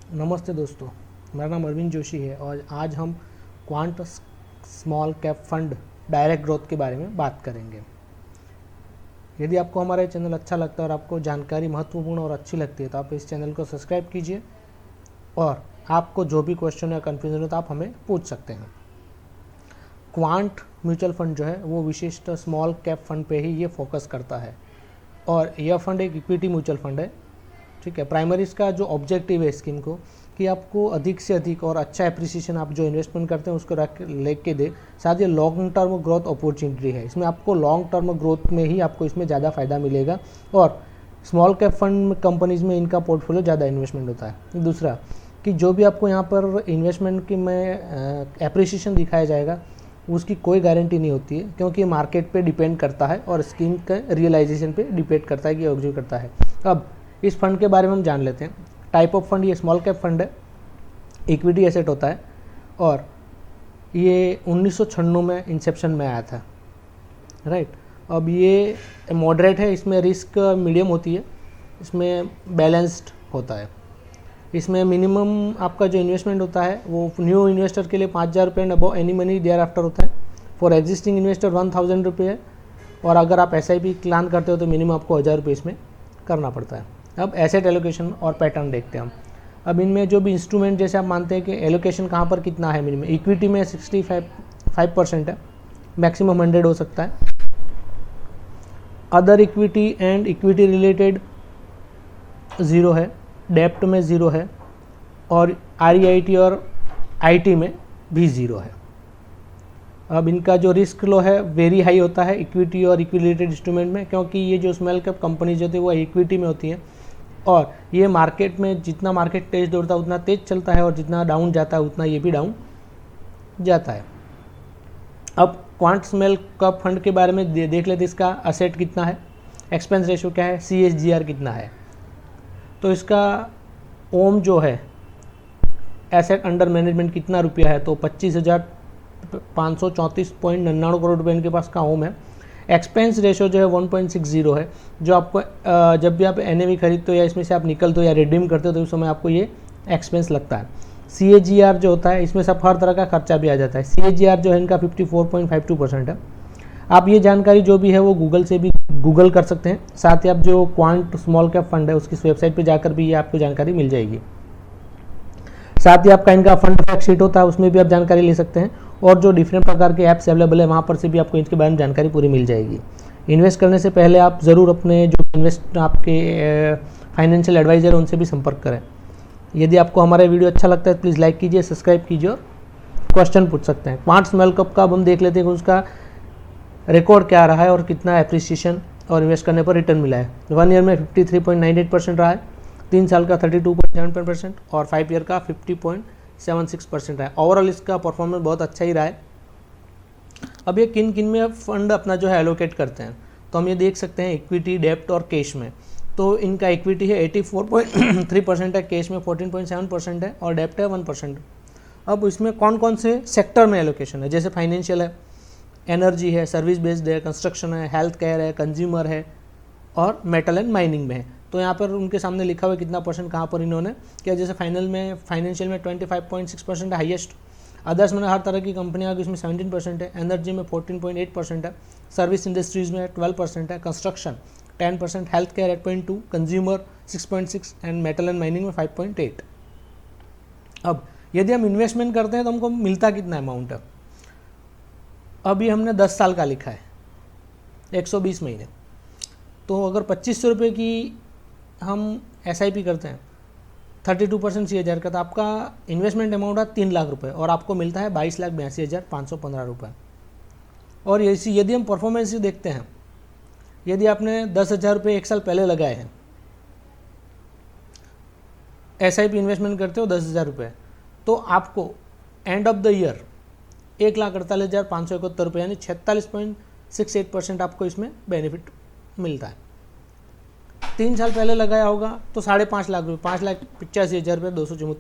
नमस्ते दोस्तों, मेरा नाम अरविंद जोशी है और आज हम quant small cap fund direct growth के बारे में बात करेंगे। यदि आपको हमारा चैनल अच्छा लगता है और आपको जानकारी महत्वपूर्ण और अच्छी लगती है तो आप इस चैनल को सब्सक्राइब कीजिए और आपको जो भी क्वेश्चन या कन्फ्यूजन हो तो आप हमें पूछ सकते हैं। क्वांट म्यूचुअल फंड जो है वो विशिष्ट स्मॉल कैप फंड पे ही ये फोकस करता है और यह फंड एक इक्विटी म्यूचुअल फंड है। ठीक है, प्राइमरी इसका जो ऑब्जेक्टिव है स्कीम को कि आपको अधिक से अधिक और अच्छा एप्रिसिएशन आप जो इन्वेस्टमेंट करते हैं उसको रख लेके दे, साथ ही लॉन्ग टर्म ग्रोथ अपॉर्चुनिटी है। इसमें आपको लॉन्ग टर्म ग्रोथ में ही आपको इसमें ज़्यादा फायदा मिलेगा और स्मॉल कैप फंड कंपनीज में इनका पोर्टफोलियो ज़्यादा इन्वेस्टमेंट होता है। दूसरा कि जो भी आपको यहाँ पर इन्वेस्टमेंट की में एप्रिसिएशन दिखाया जाएगा उसकी कोई गारंटी नहीं होती है, क्योंकि मार्केट पे डिपेंड करता है और स्कीम के रियलाइजेशन पे डिपेंड करता है कि एग्जीक्यूट करता है। अब इस फंड के बारे में हम जान लेते हैं। टाइप ऑफ फंड, ये स्मॉल कैप फंड है, इक्विटी एसेट होता है और ये 1996 में इंसेप्शन में आया था। राइट, अब ये मॉडरेट है, इसमें रिस्क मीडियम होती है, इसमें बैलेंस्ड होता है। इसमें मिनिमम आपका जो इन्वेस्टमेंट होता है वो न्यू इन्वेस्टर के लिए 5,000 रुपये and above any money thereafter होता है। फॉर एग्जिस्टिंग इन्वेस्टर 1,000 रुपये है और अगर आप SIP प्लान करते हो तो मिनिमम आपको 1,000 रुपये इसमें करना पड़ता है। अब एसेट एलोकेशन और पैटर्न देखते हैं हम। अब इनमें जो भी इंस्ट्रूमेंट, जैसे आप मानते हैं कि एलोकेशन कहाँ पर कितना है, मिनिमम इक्विटी में 65% है, मैक्सिमम 100 हो सकता है। Other equity and equity related 0 है, डेप्ट में 0 है और REIT और IT में भी 0 है। अब इनका जो रिस्क लो है वेरी हाई होता है इक्विटी और इक्विटी रिलेटेड इंस्ट्रूमेंट में, क्योंकि ये जो स्मॉल कैप कंपनीज होती है वो इक्विटी में होती हैं और ये मार्केट में जितना मार्केट तेज दौड़ता है उतना तेज चलता है और जितना डाउन जाता है उतना ये भी डाउन जाता है। अब क्वांट स्मॉल कैप फंड के बारे में देख लेते, इसका असेट कितना है, एक्सपेंस रेशो क्या है, CAGR कितना है। तो इसका ओम जो है एसेट अंडर मैनेजमेंट कितना रुपया है, तो 25,534.99 करोड़ रुपये इनके पास का ओम है। एक्सपेंस रेशो जो है 1.60 है, जो आपको जब भी आप NAV खरीदते हो या इसमें से आप निकलते हो या रिडीम करते हो तो उस समय आपको ये एक्सपेंस लगता है। CAGR जो होता है इसमें सब हर तरह का खर्चा भी आ जाता है। CAGR जो है इनका 54.52% है। आप ये जानकारी जो भी है वो गूगल से भी गूगल कर सकते हैं, साथ ही आप जो क्वांट स्मॉल कैप फंड है उसकी वेबसाइट पर जाकर भी ये आपको जानकारी मिल जाएगी। साथ ही आपका इनका फंड फैक्ट शीट होता है, उसमें भी आप जानकारी ले सकते हैं और जो डिफरेंट प्रकार के ऐप्स अवेलेबल है वहाँ पर से भी आपको इनके बारे में जानकारी पूरी मिल जाएगी। इन्वेस्ट करने से पहले आप ज़रूर अपने जो इन्वेस्ट आपके फाइनेंशियल एडवाइज़र है उनसे भी संपर्क करें। यदि आपको हमारा वीडियो अच्छा लगता है तो प्लीज़ लाइक कीजिए, सब्सक्राइब कीजिए और क्वेश्चन पूछ सकते हैं। क्वांट स्मॉल कैप का अब हम देख लेते हैं कि उसका रिकॉर्ड क्या रहा है और कितना एप्रिसिएशन और इन्वेस्ट करने पर रिटर्न मिला है। 1 ईयर में 53.98% रहा है, 3 साल का 32.75% और 5 ईयर का 50.76% है। ओवरऑल इसका परफॉर्मेंस बहुत अच्छा ही रहा है। अब ये किन किन में फंड अपना जो है एलोकेट करते हैं, तो हम ये देख सकते हैं इक्विटी, डेप्ट और कैश में। तो इनका इक्विटी है 84.3% है, कैश में 14.7% है और डेप्ट है 1%। अब इसमें कौन कौन से सेक्टर में एलोकेशन है, जैसे फाइनेंशियल है, एनर्जी है, सर्विस बेस्ड है, कंस्ट्रक्शन है, हेल्थ केयर है, कंज्यूमर है और मेटल एंड माइनिंग में है। तो यहाँ पर उनके सामने लिखा हुआ है कितना परसेंट कहाँ पर इन्होंने क्या, जैसे फाइनेंशियल में 25.6% है हाईएस्ट। अदर्स में हर तरह की कंपनियाँ इसमें 17% है, एनर्जी में 14.8% है, सर्विस इंडस्ट्रीज़ में 12% है, construction 10%, health care 8.2%, consumer 6.6 and metal and mining में 5.8। अब यदि हम इन्वेस्टमेंट करते हैं तो हमको मिलता कितना अमाउंट है। अभी हमने 10 साल का लिखा है, 120 महीने। तो अगर 2,500 रुपये की हम SIP करते हैं 32% CAGR का, तो आपका इन्वेस्टमेंट अमाउंट है 3 लाख रुपए और आपको मिलता है 22,82,515 रुपये। और यदि हम परफॉर्मेंस देखते हैं, यदि आपने 10,000 रुपये 1 साल पहले लगाए हैं, SIP इन्वेस्टमेंट करते हो 10,000 रुपये, तो आपको एंड ऑफ द ईयर 1,48,571 रुपये यानी 46.68% आपको इसमें बेनिफिट मिलता है। 3 साल पहले लगाया होगा तो 5.5 लाख रुपये, 5,85,274 रुपये